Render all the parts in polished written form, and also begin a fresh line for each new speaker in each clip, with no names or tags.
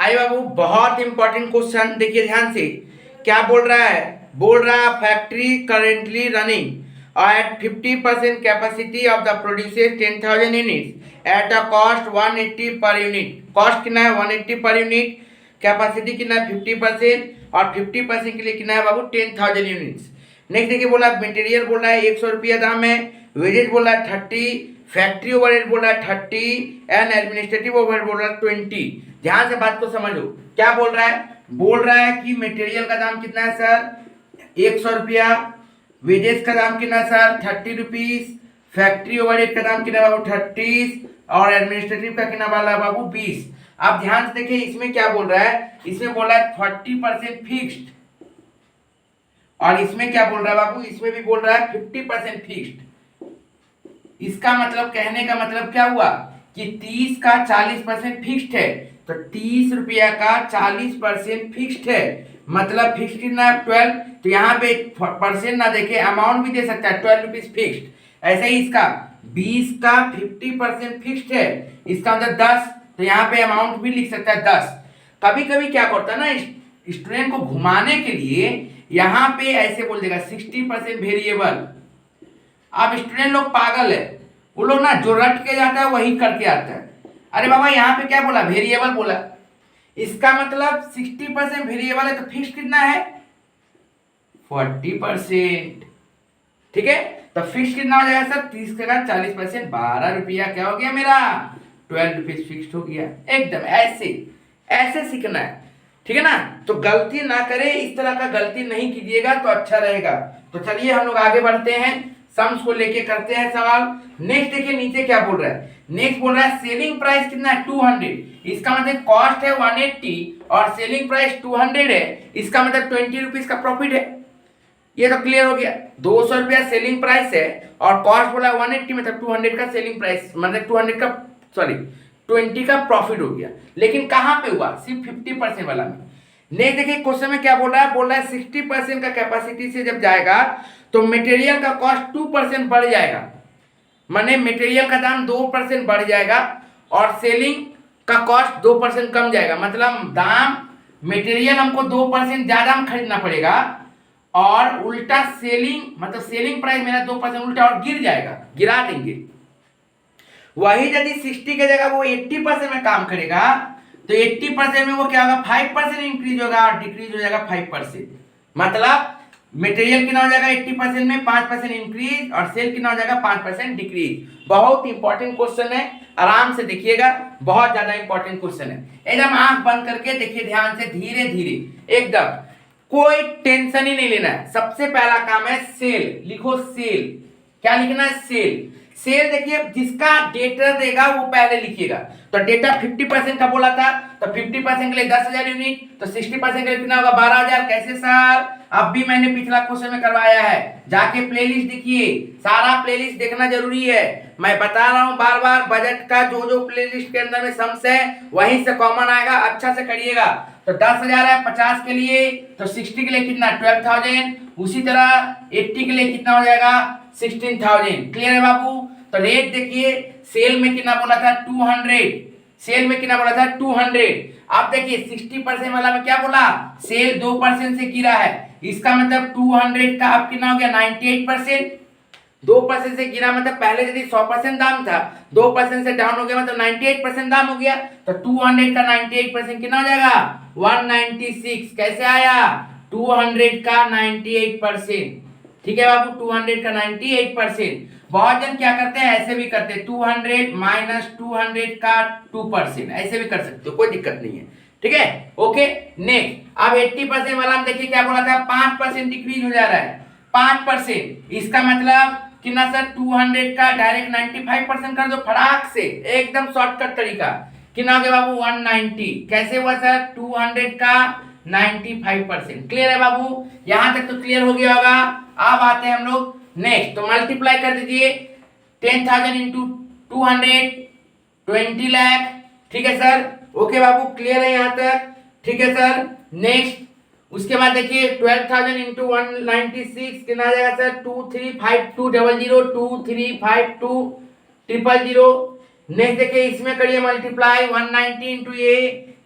आइए बाबू, बहुत important question देखिए ध्यान से। क्या बोल रहा है factory currently running at 50% capacity of the produces 10,000 units at a cost 180 per unit. Cost कितना है 180 पर यूनिट, कैपेसिटी कितना है 50% और 50% के लिए कितना है बाबू 10,000 यूनिट्स। नेक्स्ट देखिए बोला मटेरियल बोल रहा है 100 रुपया दाम है, वेजेज बोल रहा है 30, फैक्ट्री ओवरहेड बोल रहा है 30 एंड एडमिनिस्ट्रेटिव ओवरहेड बोल रहा है 20। ध्यान से बात को समझ लो। क्या बोल रहा है कि मटेरियल का दाम कितना है सर 100 रुपया, वेजेस का दाम कितना है सर 30 रुपीज, फैक्ट्री ओवरहेड का दाम कितना बाबू 30 और एडमिनिस्ट्रेटिव का कितना वाला बाबू 20। आप ध्यान से देखिए इसमें क्या बोल रहा है, इसमें बोल रहा है 40% फिक्स्ड और इसमें क्या बोल रहा है बाबू, इसमें भी बोल रहा है 50% फिक्स्ड। इसका मतलब कहने का मतलब क्या हुआ कि 30 का 40% फिक्स्ड है, तो 30 रुपया का 40% फिक्स्ड है, मतलब फिक्स्ड कितना है 12। तो यहाँ पे परसेंट ना देखे अमाउंट भी दे सकता है 12 रुपीज फिक्स्ड। ऐसे ही इसका 20 का 50% फिक्स्ड है, इसका मतलब 10, तो यहाँ पे अमाउंट भी लिख सकता है 10। कभी कभी क्या करता है ना स्टूडेंट को घुमाने के लिए यहाँ पे ऐसे बोल देगा 60% वेरिएबल। अब स्टूडेंट लोग पागल है, वो लोग ना जो रट के जाता है वही करके आता है। अरे बाबा यहाँ पे क्या बोला वेरिएबल बोला, इसका मतलब 60% वेरिएबल है तो फिक्स कितना है 40%। ठीक है, तो फिक्स कितना हो जाएगा सर 30 का 40%, 12 रुपया क्या हो गया मेरा 12 रुपीज फिक्स हो गया। एकदम ऐसे सीखना है, ठीक है ना। तो गलती ना करे, इस तरह का गलती नहीं कीजिएगा तो अच्छा रहेगा। तो चलिए हम लोग आगे बढ़ते हैं, सम्स को लेके करते हैं सवाल। नेक्स्ट देखिए नीचे क्या बोल रहा है, नेक्स्ट बोल रहा है सेलिंग प्राइस कितना है 200, इसका मतलब कॉस्ट है 180 और सेलिंग प्राइस 200 है, इसका मतलब 20 रुपीज का प्रॉफिट है। ये तो क्लियर हो गया, 200 रुपया सेलिंग प्राइस है और कॉस्ट बोला 180, मतलब 200 का सेलिंग प्राइस, मतलब 200 का 20 का प्रॉफिट हो गया। लेकिन कहां पे हुआ सिर्फ 50% वाला में। नेक्स्ट देखिए क्वेश्चन में क्या बोल रहा है 60% का कैपेसिटी से जब जाएगा तो मटेरियल का कॉस्ट 2% बढ़ जाएगा, माने मटेरियल का दाम 2% बढ़ जाएगा और सेलिंग का कॉस्ट 2% कम जाएगा। मतलब दाम मटेरियल हमको 2% ज्यादा में खरीदना पड़ेगा और उल्टा सेलिंग, मतलब सेलिंग प्राइस मेरा 2% उल्टा और गिर जाएगा, गिरा देंगे। वही यदि 60 की जगह वो 80% में काम करेगा तो 80% में वो क्या होगा 5% इंक्रीज होगा और डिक्रीज हो जाएगा 5%। मतलब मटेरियल कितना हो जाएगा 80% में 5% इंक्रीज और सेल कितना हो जाएगा 5% डिक्रीज। बहुत इंपॉर्टेंट क्वेश्चन है, आराम से देखिएगा, बहुत ज्यादा इंपॉर्टेंट क्वेश्चन है। एकदम आंख बंद करके देखिए ध्यान से, धीरे धीरे, एकदम कोई टेंशन ही नहीं लेना है। सबसे पहला काम है सेल, लिखो सेल। क्या लिखना है सेल। सेल देखिए जिसका डेटा देगा वो पहले लिखिएगा। तो डेटा 50% का बोला था तो 50% के लिए 10,000 यूनिट, तो 60% के लिए कितना होगा 12,000। कैसे सर, अब भी मैंने पिछला क्वेश्चन में करवाया है, जाके प्लेलिस्ट देखिए, सारा प्लेलिस्ट देखना जरूरी है। मैं बता रहा हूं बार बार, बजट का जो जो प्लेलिस्ट के अंदर में सम्स है वहीं से कॉमन आएगा, अच्छा से करिएगा। तो 10,000 है 50 के लिए, तो 60 के लिए कितना 12,000, उसी तरह 80 के लिए कितना हो जाएगा 16,000। क्लियर है बाबू। तो रेट देखिए सेल में कितना बोला था 200, सेल में कितना बोला था 200। आप देखिए 60% वाला में क्या बोला, सेल 2% से गिरा है, इसका मतलब 200 का अब कितना हो गया 98%। 2% से गिरा मतलब पहले यदि 100% दाम था, 2% से डाउन हो गया मतलब 98% दाम हो गया। तो 200 का 98% कितना हो जाएगा 196। कैसे आया 200 का 98%। ठीक है बाबू, 200 का 98%। बहुत जन क्या करते हैं ऐसे भी करते हैं, 200 माइनस 200 का 2%, ऐसे भी कर सकते हो, कोई दिक्कत नहीं है। ठीक है, ओके। नेक्स्ट अब 80% वाला हम देखिए क्या बोला था 5% डिक्रीज हो जा रहा है 5%, इसका मतलब कितना सर 200 का डायरेक्ट 95% कर दो फटाक से, एकदम शॉर्टकट तरीका। कितना हो गया बाबू 190। कैसे हुआ सर 200 का 95%। क्लियर है बाबू, यहां तक तो क्लियर हो गया होगा। अब आते हैं हम लोग नेक्स्ट, तो मल्टीप्लाई कर दीजिए 10,000 इंटू 200 20 लाख। ठीक है सर, ओके बाबू, क्लियर है यहाँ तक। ठीक है सर, नेक्स्ट उसके बाद देखिए 12,000 इंटू 196 कितना आ जाएगा सर 235200 235200। नेक्स्ट देखिए इसमें करिए मल्टीप्लाई 190 इंटू ये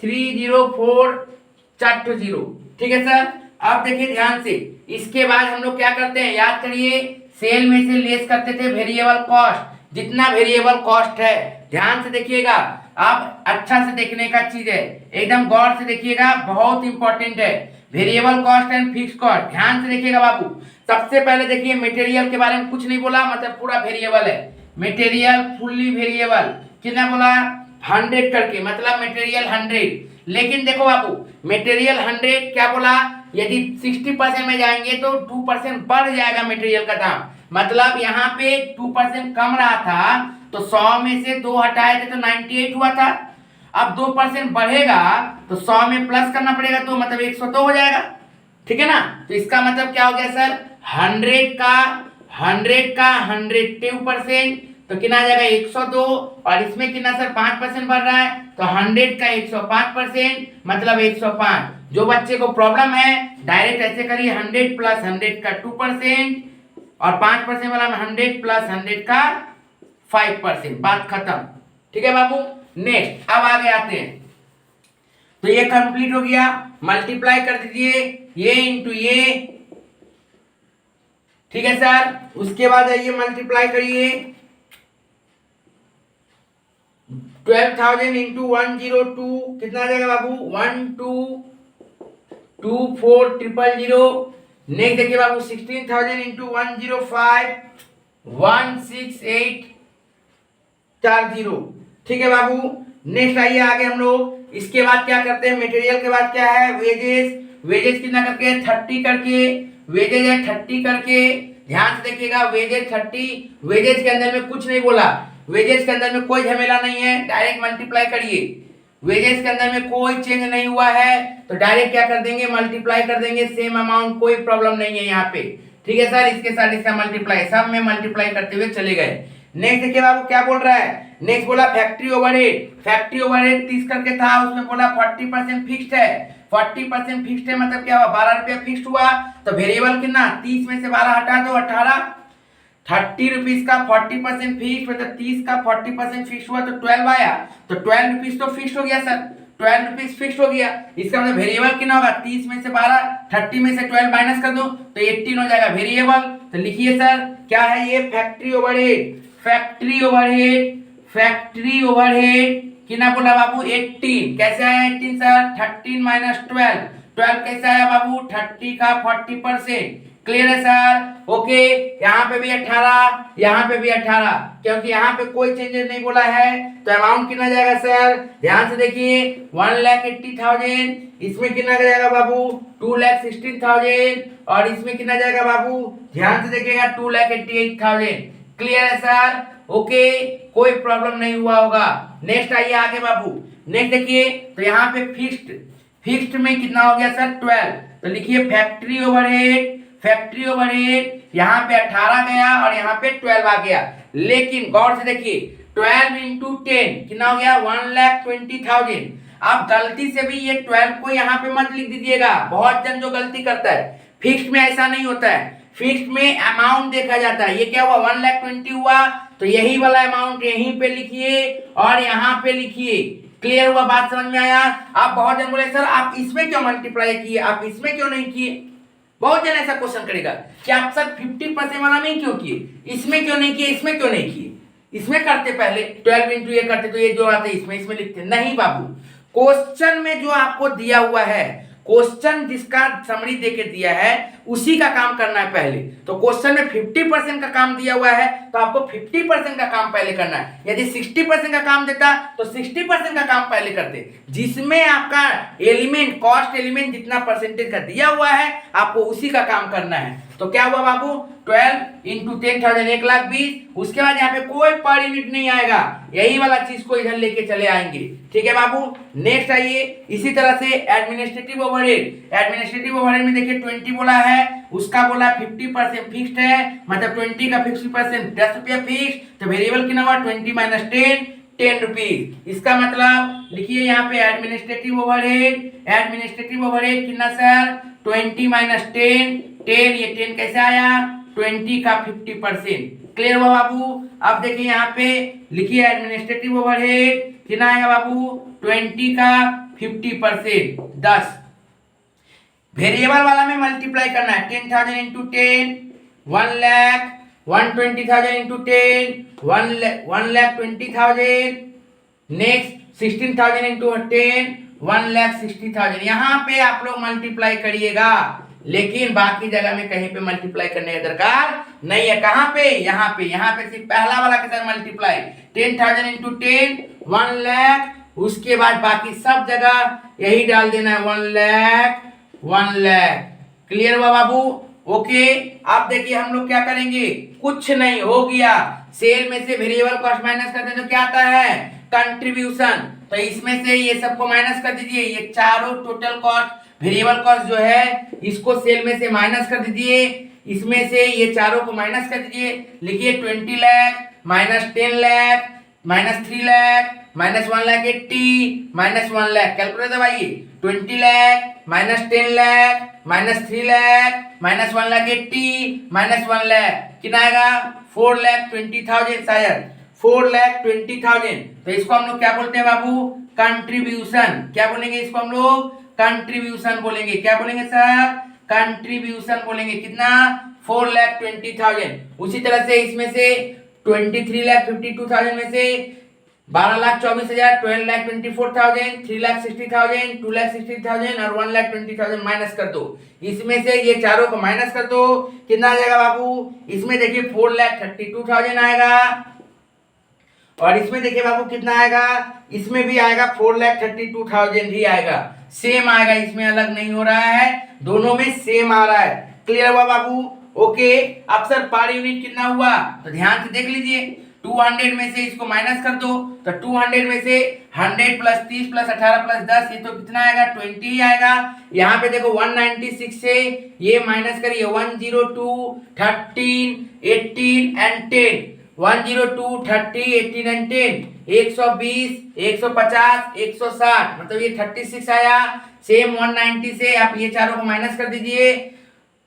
304820। ठीक है सर। अब देखिए ध्यान से, इसके बाद हम लोग क्या करते हैं, याद करिए, सेल में से लेस करते थे वेरिएबल कॉस्ट, जितना वेरिएबल कॉस्ट है। ध्यान से देखिएगा, आप अच्छा से देखने का चीज है, एकदम गौर से देखिएगा, बहुत इंपॉर्टेंट है variable cost and fix cost. ध्यान से देखिएगा बाबू। सबसे पहले देखिए मटेरियल के बारे में कुछ नहीं बोला, मतलब पूरा वेरिएबल है, मटेरियल फुल्ली वेरिएबल। कितना बोला, 100 करके, मतलब मटेरियल 100। लेकिन देखो बाबू, मटेरियल 100 क्या बोला, यदि 60% में जाएंगे तो 2% बढ़ जाएगा मटेरियल का दाम, मतलब यहाँ पे 2% कम रहा था, तो 100 में से 2 हटाए थे तो 98 हुआ था। अब 2% बढ़ेगा तो 100 में प्लस करना पड़ेगा, तो मतलब 102 हो जाएगा। ठीक है ना। तो इसका मतलब क्या हो गया सर, 100 का 102%, तो कितना आ जाएगा 102, और इसमें कितना सर 5% बढ़ रहा है, तो 100 का 105%, मतलब 105। जो बच्चे को प्रॉब्लम है डायरेक्ट ऐसे करिए, 100 प्लस 100 का 2%, और 5% वाला में 100 प्लस 100 का 5%, बात खत्म। ठीक है बाबू। नेक्स्ट, अब आगे आते हैं। तो ये कंप्लीट हो गया, मल्टीप्लाई कर दीजिए ये इंटू ये। ठीक है सर। उसके बाद आइए मल्टीप्लाई करिए, 12,000 इंटू 102 कितना आ जाएगा बाबू, 1224,000। नेक्स्ट देखिए बाबू, 16,000 इंटू 105 16840। ठीक है बाबू। नेक्स्ट आइए आगे हम लोग। इसके बाद क्या करते हैं, मटेरियल के बाद क्या है, वेजेस। वेजेस कितना करके, 30 करके, वेजेज है 30 करके। ध्यान से देखिएगा, वेजेज 30, वेजेज के अंदर में कुछ नहीं बोला, वेजेस के अंदर में कोई झमेला नहीं है, डायरेक्ट मल्टीप्लाई करिए। वेजेस के अंदर में कोई चेंज नहीं हुआ है, तो डायरेक्ट क्या कर देंगे, मल्टीप्लाई कर देंगे, सेम अमाउंट, कोई प्रॉब्लम नहीं है यहाँ पे। ठीक है सर। इसके साथ इसका मल्टीप्लाई, सब में मल्टीप्लाई करते हुए चले गए। नेक्स्ट देखिए बाबू क्या बोल रहा है, नेक्स्ट बोला फैक्ट्री ओवरहेड। फैक्ट्री ओवरहेड 30 करके था, उसमें बोला 40% फिक्स्ड है। 40% फिक्स्ड है मतलब क्या हुआ, 12 रुपया फिक्स्ड हुआ, तो वेरिएबल कितना, 30 में से 12 हटा दो, 18। 30 रुपीज का 40% फिक्स, मतलब 30 का 40% फिक्स हुआ तो 12 आया, तो 12 रुपीज तो फिक्स हो गया सर, 12 रुपीज फिक्स हो गया। इसका मतलब वेरिएबल कितना होगा, 30 में से 12, 30 में से 12 माइनस कर दो तो 18 हो जाएगा वेरिएबल। तो लिखिए सर क्या है ये, factory overhead. Factory overhead, factory overhead कितना बोला बाबू, 18। कैसे आया 18 सर, 13 माइनस 12, 12 कैसे आया बाबू, 30 का 40%। क्लियर है सर। ओके। यहाँ पे भी 18, यहाँ पे भी 18, क्योंकि यहाँ पे कोई चेंजेस नहीं बोला है, तो अमाउंट कितना जाएगा सर, ध्यान से देखिए, 1,80,000। इसमें कितना जाएगा बाबू, 2,16,000, और इसमें कितना जाएगा बाबू, ध्यान से देखिएगा, 2,88,000। क्लियर है सर। ओके, कोई प्रॉब्लम नहीं हुआ होगा। नेक्स्ट आइए आगे बाबू। नेक्स्ट देखिए, तो यहाँ पे फिक्स्ड, फिक्स्ड में कितना हो गया सर, 12। तो लिखिए फैक्ट्री ओवरहेड, फैक्ट्री ओवरहेड यहाँ पे 18 गया और यहाँ पे 12 आ गया। लेकिन गौर से देखिए, 12 इंटू 10 कितना हो गया, 1,20,000। आप गलती से भी ये 12 को यहाँ पे मत लिख दीजिएगा, बहुत जन जो गलती करता है। फिक्स्ड में ऐसा नहीं होता है, फिक्स्ड में अमाउंट देखा जाता है। ये क्या हुआ, 1,20,000 हुआ, तो यही वाला अमाउंट यहीं पे लिखिए और यहाँ पे लिखिए। क्लियर हुआ, बात समझ में आया। आप बहुत जन बोले सर आप इसमें क्यों मल्टीप्लाई किए, आप इसमें क्यों नहीं किए, बहुत जन ऐसा क्वेश्चन करेगा कि आप सर 50% वाला में क्यों किए, इसमें क्यों नहीं किए, इसमें क्यों नहीं किए। इसमें करते पहले 12 इंटू ये करते तो ये जो आते इसमें इसमें लिखते। नहीं बाबू, क्वेश्चन में जो आपको दिया हुआ है, क्वेश्चन जिसका समरी देके दिया है उसी का काम करना है पहले। तो क्वेश्चन में 50% का काम दिया हुआ है तो आपको 50% का काम पहले करना है। यदि 60% का काम देता तो 60% का काम पहले करते। जिसमें आपका एलिमेंट, कॉस्ट एलिमेंट जितना परसेंटेज का दिया हुआ है आपको उसी का काम करना है। तो क्या हुआ बाबू, 12 इंटू 10,000 1,20,000। उसके बाद यहाँ पे कोई पर यूनिट नहीं आएगा, यही वाला चीज को इधर लेके चले आएंगे। ठीक है बाबू। नेक्स्ट आइए, इसी तरह से एडमिनिस्ट्रेटिव ओवरहेड। एडमिनिस्ट्रेटिव ओवरहेड में देखिए 20 बोला है, उसका बोला 50% फिक्स्ड है, मतलब 20 का 50% 10 रुपया फिक्स, तो वेरिएबल कितना हुआ 20 माइनस 10 रुपीज। इसका मतलब लिखिए यहाँ पे एडमिनिस्ट्रेटिव ओवरहेड, एडमिनिस्ट्रेटिव ओवरहेड कितना सर 20 माइनस 10, ये 10 कैसे आया 20 का 50%। क्लियर हुआ बाबू। अब देखिए यहाँ पे लिखिए एडमिनिस्ट्रेटिव ओवरहेड कितना आएगा बाबू 20 का 50%, 10। वेरिएबल वाला में मल्टीप्लाई करना है, 10,000 into 10, 1 lakh, 120,000 into 10, 1,20,000। Next 16,000 into 10, 1,60,000। यहाँ पे आप लोग मल्टीप्लाई करिएगा, लेकिन बाकी जगह में कहीं पे मल्टीप्लाई करने का दरकार नहीं है। कहाँ पे? यहाँ पे सिर्फ पहला वाला के साथ मल्टीप्लाई, 10,000 इंटू 10, 1 लाख। उसके बाद बाकी सब जगह यही डाल देना है, 1 लाख, 1 लाख। क्लियर हुआ बाबू? ओके। अब देखिए हम लोग क्या करेंगे, कुछ नहीं, हो गया। सेल में से वेरिएबल कॉस्ट माइनस करते हैं तो क्या आता है? कंट्रीब्यूशन। तो इसमें से ये सबको माइनस कर दीजिए, ये चारों टोटल कॉस्ट वेरिएबल कॉस्ट जो है इसको सेल में से माइनस कर दीजिए, इसमें से ये चारों को माइनस कर दीजिए। लिखिए 20 lakh minus 10 lakh minus 3 lakh minus 1,80,000 minus 1 lakh. Calculator दबाइए, 20 lakh minus 10 lakh minus 3 lakh minus 1,80,000 minus 1 lakh. कितना आएगा? 4,20,000, शायद 4,20,000। तो इसको हम लोग क्या बोलते हैं बाबू? कंट्रीब्यूशन। क्या बोलेंगे इसको हम लोग? कंट्रीब्यूशन बोलेंगे। क्या बोलेंगे सर? कंट्रीब्यूशन बोलेंगे। कितना? 4,20,000। उसी तरह से इसमें से 23,52,000 में से 12,24,000, 12,24,000, 3,60,000, 2,60,000 और 1,20,000 माइनस कर दो। इसमें से ये चारों को माइनस कर दो, कितना आ जाएगा बाबू? इसमें देखिए 4,32,000 आएगा, और इसमें देखिए बाबू कितना आएगा? इसमें भी आएगा 4,32,000 ही आएगा, सेम आएगा, इसमें अलग नहीं हो रहा है, दोनों में सेम आ रहा है। क्लियर हुआ बाबू? ओके। अब सर पर यूनिट कितना हुआ? तो ध्यान से देख लीजिए, 200 में से इसको माइनस कर दो, तो 200 में से 100 प्लस 30 प्लस 18 प्लस 10, ये तो कितना आएगा? 20 ही आएगा। यहाँ पे देखो 196 से ये माइनस करिए, 102, 13, 18 एंड 10, 102, 30, 18 एंड 10, 120, 150, 160, मतलब ये 36 आया। सेम 190 से आप ये चारों को माइनस कर दीजिए,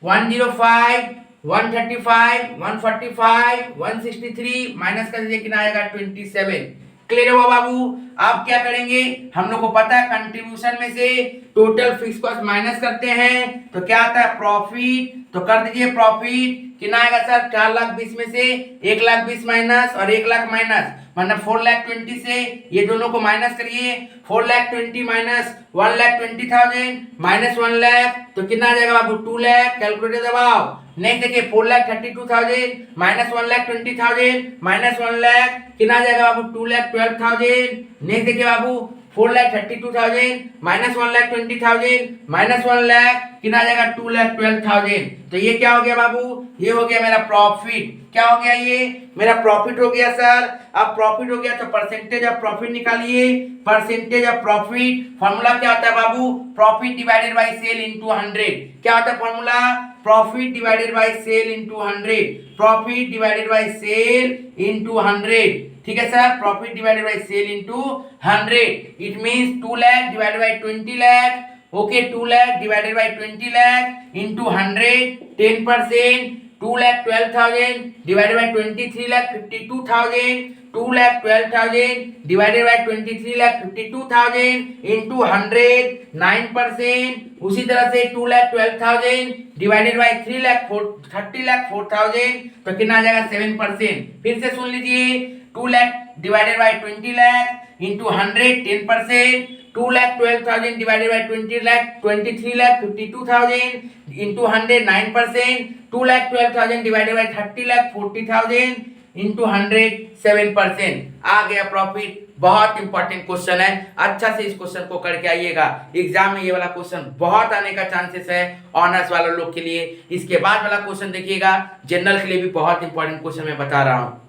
105, 135, 145, 163 माइनस कर दीजिए, कितना आएगा? 27। क्लियर हुआ बाबू? आप क्या करेंगे, हम लोग को पता है कंट्रीब्यूशन में से टोटल फिक्स कॉस्ट माइनस करते हैं तो क्या आता है? प्रॉफिट। तो कर दीजिए प्रॉफिट, कितना आएगा सर? 4,20,000 में से 1,20,000 माइनस और 1,00,000 माइनस, मतलब 4,20,000 से ये दोनों को माइनस करिए, 4,20,000 माइनस 1,20,000 माइनस 1,00,000, तो कितना आ जाएगा बाबू? 2,00,000। कैलकुलेटर दबाओ। नेक्स्ट देखिए 4,32,000 माइनस 1,20,000 माइनस 1,00,000, कितना आ जाएगा बाबू? 2,12,000। नेक्स्ट देखिए बाबू 4,32,000 माइनस 1,20,000 माइनस 1,00,000, कितना आ जाएगा? 2,12,000। तो ये क्या हो गया बाबू? ये हो गया मेरा प्रॉफिट। क्या हो गया? ये मेरा प्रॉफिट हो गया सर। अब प्रॉफिट हो गया तो परसेंटेज ऑफ प्रॉफिट निकालिए। परसेंटेज ऑफ प्रॉफिट फॉर्मूला क्या होता है बाबू? Profit divided by sale into 100। क्या होता है formula? Profit divided by sale into 100। Profit divided by sale into 100। ठीक है sir, profit divided by sale into 100। It means 2 lakh divided by 20 lakh. Okay, 2 lakh divided by 20 lakh into 100, 10%, 2,12,000 divided by 23,52,000, 2,12,000 divided by 23,52,000 into 100, 9%। उसी तरह से 2,12,000 divided bye 30,04,000, तो कितना आ जाएगा? 7%। फिर से सुन लीजिए, 2 lakh divided by 20 lakh into 100, 10%, 2,12,000 divided by 20 lakh 23,52,000 into 100, 9%, 2,12,000 divided bye 30,40,000 into 100, 7%। आ गया प्रॉफिट। बहुत इंपॉर्टेंट क्वेश्चन है, अच्छा से इस क्वेश्चन को करके आइएगा। एग्जाम में ये वाला क्वेश्चन बहुत आने का चांसेस है ऑनर्स वाले लोग के लिए। इसके बाद वाला क्वेश्चन देखिएगा, जनरल के लिए भी बहुत इंपॉर्टेंट क्वेश्चन मैं बता रहा हूँ।